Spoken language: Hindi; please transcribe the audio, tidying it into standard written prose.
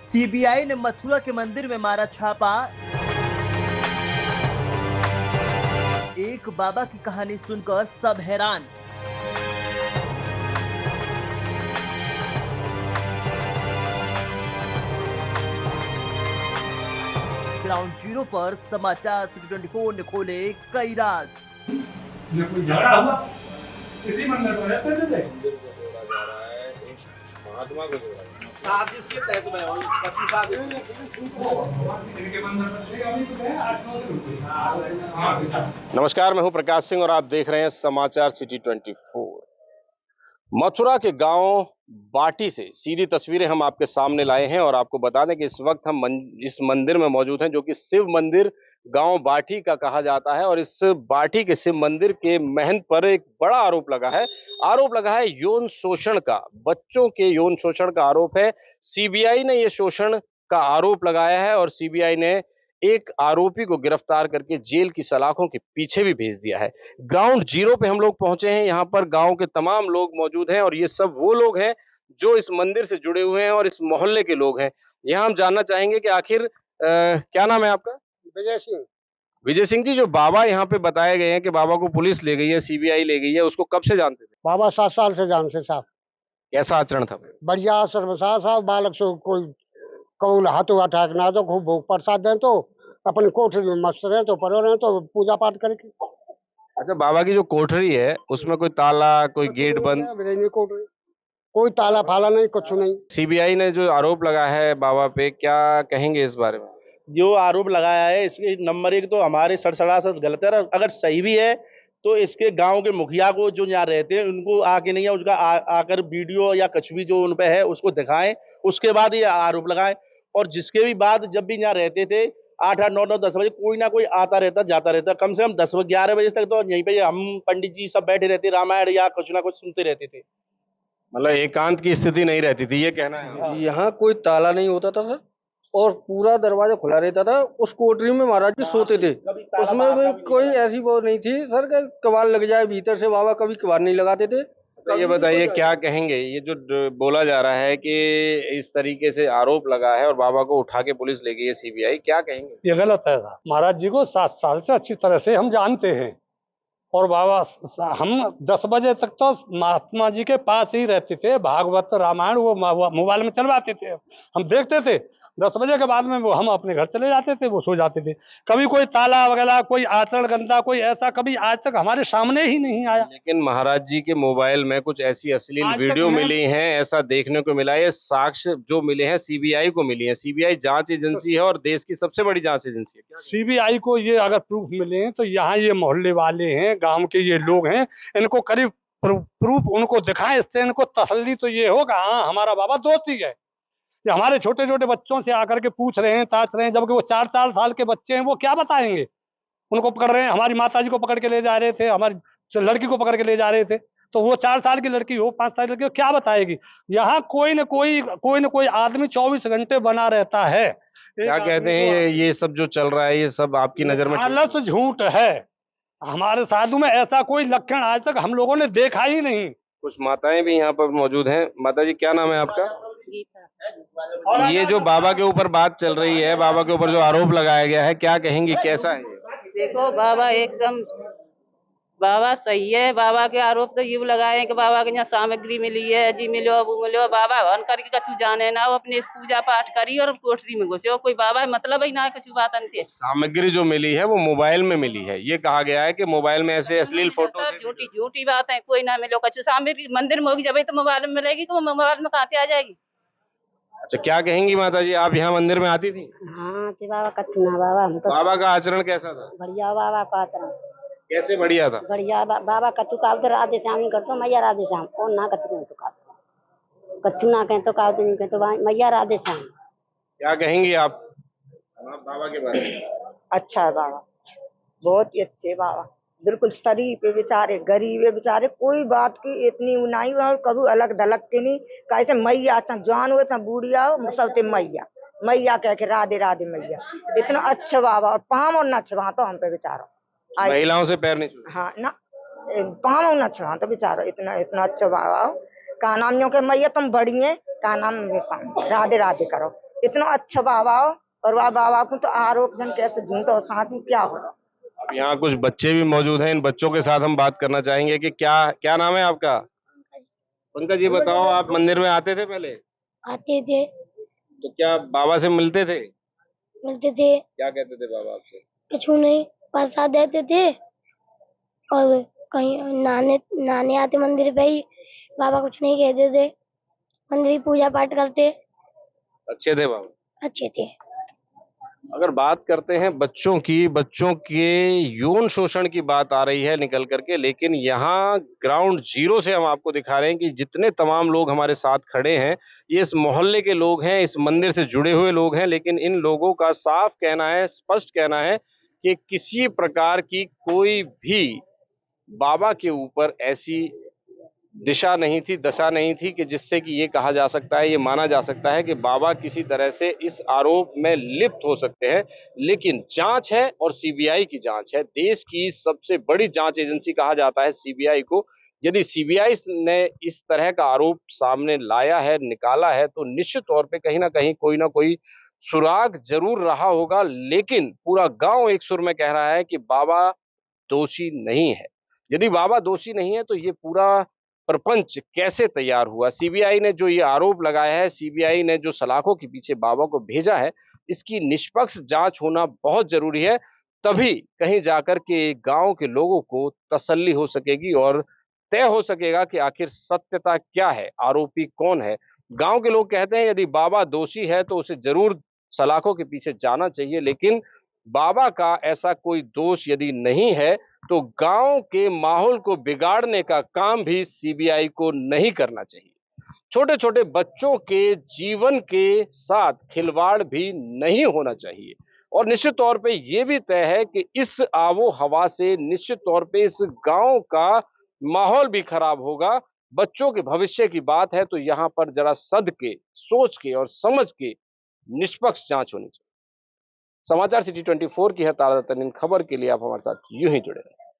सीबीआई ने मथुरा के मंदिर में मारा छापा। एक बाबा की कहानी सुनकर सब हैरान। ग्राउंड जीरो पर समाचार सिटी 24 ने खोले कई राज। कोई झगड़ा हुआ किसी मंदिर में रहते थे महात्मा को जोड़ा साजिश के तहत में हो कछु साजिश इनके मंदिर में थे अभी तो है 8-9 दिन हुए। नमस्कार, मैं हूं प्रकाश सिंह और आप देख रहे हैं समाचार सिटी 24। मथुरा के गांव बाटी से सीधी तस्वीरें हम आपके सामने लाए हैं और आपको बता दें कि इस वक्त हम इस मंदिर में मौजूद हैं जो कि शिव मंदिर गांव बाटी का कहा जाता है। और इस बाटी के शिव मंदिर के महंत पर एक बड़ा आरोप लगा है यौन शोषण का। बच्चों के यौन शोषण का आरोप है। सीबीआई ने यह शोषण का आरोप लगाया है और सीबीआई ने एक आरोपी को गिरफ्तार करके जेल की सलाखों के पीछे भी भेज दिया है। ग्राउंड जीरो पे हम लोग पहुंचे हैं। यहाँ पर गांव के तमाम लोग मौजूद हैं और ये सब वो लोग हैं जो इस मंदिर से जुड़े हुए हैं और इस मोहल्ले के लोग हैं। यहाँ हम जानना चाहेंगे कि आखिर क्या नाम है आपका? विजय सिंह। विजय सिंह जी, जो बाबा यहाँ पे बताए गए हैं कि बाबा को पुलिस ले गई है, सीबीआई ले गई है, उसको कब से जानते थे? बाबा 7 साल से जानते साहब। कैसा आचरण था? बढ़िया सर्वसा साहब। बालक से कोई कौल हाथों अटैक ना दो, खूब भोग प्रसाद दें तो अपने कोठरी में मस्त रहे तो परो रहे तो पूजा पाठ करके। अच्छा, बाबा की जो कोठरी है उसमें कोई ताला, कोई गेट बंद? कोठरी कोई ताला फाला नहीं, कुछ नहीं। सीबीआई ने जो आरोप लगाया है बाबा पे, क्या कहेंगे इस बारे में? जो आरोप लगाया है इसके नंबर 1 तो हमारे सड़सड़ासड़ गलत है। अगर सही भी है तो इसके गांव के मुखिया को जो यहाँ रहते हैं उनको आके नहीं है उसका आकर वीडियो या कुछ भी जो उन पे है उसको दिखाएं, उसके बाद ये आरोप लगाएं। और जिसके भी बाद जब भी यहाँ रहते थे 8-8, 9-9, 10 बजे कोई ना कोई आता रहता जाता रहता। कम से कम 10-11 बजे तक तो यहीं पे हम पंडित जी सब बैठे रहते, रामायण या कुछ ना कुछ सुनते रहते थे। मतलब एकांत की स्थिति नहीं रहती थी, ये कहना है? यहाँ कोई ताला नहीं होता था सर और पूरा दरवाजा खुला रहता था। उस कोठरी में महाराज जी सोते थे, उसमें भी कोई ऐसी वो नहीं थी सर कि कबाड़ लग जाए भीतर से। बाबा कभी कबाड़ नहीं लगाते थे। तो ये बताइए क्या कहेंगे, ये जो बोला जा रहा है कि इस तरीके से आरोप लगा है और बाबा को उठा के पुलिस ले गई है सीबीआई, क्या कहेंगे? ये गलत है। महाराज जी को 7 साल से अच्छी तरह से हम जानते हैं और बाबा हम 10 बजे तक तो महात्मा जी के पास ही रहते थे। भागवत रामायण वो मोबाइल में चलवाते थे, हम देखते थे। 10 बजे के बाद में वो हम अपने घर चले जाते थे, वो सो जाते थे। कभी कोई ताला वगैरह, कोई आचरण गंदा, कोई ऐसा कभी आज तक हमारे सामने ही नहीं आया। लेकिन महाराज जी के मोबाइल में कुछ ऐसी अश्लील आज तक वीडियो मैं- मिली हैं, ऐसा देखने को मिला है। ये साक्ष्य जो मिले हैं सीबीआई को मिली है। सीबीआई जांच एजेंसी है और देश की सबसे बड़ी जांच एजेंसी है। क्या सीबीआई को ये अगर प्रूफ मिले हैं तो यहाँ ये मोहल्ले वाले हैं, गांव के ये लोग हैं, इनको करीब प्रूफ उनको दिखाएं, इससे इनको तसल्ली तो ये होगा हाँ हमारा बाबा दोषी है। ये हमारे छोटे छोटे बच्चों से आकर के पूछ रहे हैं, ताछ रहे हैं, जबकि वो 4-4 साल के बच्चे हैं, वो क्या बताएंगे? उनको पकड़ रहे हैं। हमारी माता जी को पकड़ के ले जा रहे थे, हमारी लड़की को पकड़ के ले जा रहे थे, तो वो 4 साल की लड़की हो, 5 साल की लड़की हो, क्या बताएगी? यहाँ कोई न कोई आदमी 24 घंटे बना रहता है। क्या कहते हैं ये सब जो चल रहा है, ये सब आपकी नजर में ठीक है? आलस झूठ है। हमारे साधु में ऐसा कोई लक्षण आज तक हम लोगों ने देखा ही नहीं। कुछ माताएं भी यहाँ पर मौजूद हैं। माता जी, क्या नाम है आपका? ये जो बाबा के ऊपर बात चल रही है, बाबा के ऊपर जो आरोप लगाया गया है, क्या कहेंगी, कैसा है? देखो बाबा एकदम बाबा सही है। बाबा के आरोप तो ये लगाए हैं कि बाबा के यहाँ सामग्री मिली है, जी मिलो वो मिलो। बाबा हवन करके कछु जाने ना, वो अपने पूजा पाठ करी और कोठरी में घुसे। कोई बाबा मतलब ही ना कछु बात अंते। सामग्री जो मिली है वो मोबाइल में मिली है। ये कहा गया है कि मोबाइल में ऐसे अश्लील फोटो थे। झूठी बात है। कोई ना मिलो कछु सामग्री मंदिर में होगी, जब तो मोबाइल में मिलेगी तो मोबाइल में कहाँ से आ जाएगी? अच्छा, क्या कहेंगी माता जी, आप यहाँ मंदिर में आती थी? हाँ कि बाबा कछु ना। बाबा हम तो बाबा का आचरण कैसा था? बढ़िया। बाबा का आचरण कैसे बढ़िया था? बढ़िया। बाबा कछु का तो राधे श्याम ही करते मैया राधे श्याम और ना कछु नहीं तो कछु ना कहें तो कावते नहीं कहें तो मैया राधे श्याम। क्या कहेंगी आप बाबा के बारे में? अच्छा है बाबा, बहुत ही अच्छे बाबा। बिल्कुल शरीफ है बेचारे, गरीब है बेचारे, कोई बात की इतनी नहीं और कभी अलग धलक के नहीं। कैसे मैया चाहे जवान हो चाहे बूढ़िया हो, सबसे मैया मैया कह के राधे राधे मैया। इतना अच्छा बाबा। और पाम और न छुआ तो हम पे बेचारो। महिलाओं से पैर नहीं छूते? हाँ ना, पाम और न छुआ तो बेचारो। इतना इतना अच्छा बाबा। का नाम यो के मैया तुम बड़ी है, का नाम राधे राधे करो। इतना अच्छा बाबा हो, और वह बाबा को तो आरोप जन कैसे झूठो साथी क्या हो। अब यहाँ कुछ बच्चे भी मौजूद हैं, इन बच्चों के साथ हम बात करना चाहेंगे कि क्या क्या नाम है आपका? पंकज जी, बताओ, आप मंदिर में आते थे पहले? आते थे, तो क्या बाबा से मिलते थे? मिलते थे, क्या कहते थे बाबा आपसे? कुछ नहीं, प्रसाद देते थे और कहीं नहाने आते मंदिर पे ही, बाबा कुछ नहीं कहते थे, मंदिर की पूजा पाठ करते, अच्छे थे बाबा? अच्छे थे। अगर बात करते हैं बच्चों की, बच्चों के यौन शोषण की बात आ रही है निकल करके, लेकिन यहाँ ग्राउंड जीरो से हम आपको दिखा रहे हैं कि जितने तमाम लोग हमारे साथ खड़े हैं, ये इस मोहल्ले के लोग हैं, इस मंदिर से जुड़े हुए लोग हैं, लेकिन इन लोगों का साफ कहना है, स्पष्ट कहना है कि किसी प्रकार की कोई भी बाबा के ऊपर ऐसी दिशा नहीं थी, दशा नहीं थी कि जिससे कि ये कहा जा सकता है, ये माना जा सकता है कि बाबा किसी तरह से इस आरोप में लिप्त हो सकते हैं। लेकिन जांच है और सीबीआई की जांच है। देश की सबसे बड़ी जांच एजेंसी कहा जाता है सीबीआई को। यदि सीबीआई ने इस तरह का आरोप सामने लाया है, निकाला है, तो निश्चित तौर पे कहीं ना कहीं कोई ना कोई सुराग जरूर रहा होगा। लेकिन पूरा गांव एक सुर में कह रहा है कि बाबा दोषी नहीं है। यदि बाबा दोषी नहीं है तो ये पूरा प्रपंच कैसे तैयार हुआ? सीबीआई ने जो ये आरोप लगाया है, सीबीआई ने जो सलाखों के पीछे बाबा को भेजा है, इसकी निष्पक्ष जांच होना बहुत जरूरी है। तभी कहीं जाकर के गांव के लोगों को तसल्ली हो सकेगी और तय हो सकेगा कि आखिर सत्यता क्या है, आरोपी कौन है। गांव के लोग कहते हैं यदि बाबा दोषी है तो उसे जरूर सलाखों के पीछे जाना चाहिए, लेकिन बाबा का ऐसा कोई दोष यदि नहीं है तो गांव के माहौल को बिगाड़ने का काम भी सीबीआई को नहीं करना चाहिए। छोटे छोटे बच्चों के जीवन के साथ खिलवाड़ भी नहीं होना चाहिए। और निश्चित तौर पे ये भी तय है कि इस आबो हवा से निश्चित तौर पे इस गांव का माहौल भी खराब होगा। बच्चों के भविष्य की बात है तो यहाँ पर जरा सद के, सोच के और समझ के निष्पक्ष जांच होनी चाहिए। समाचार सिटी 24 की है ताजा तरीन खबर के लिए आप हमारे साथ यूं ही जुड़े रहें।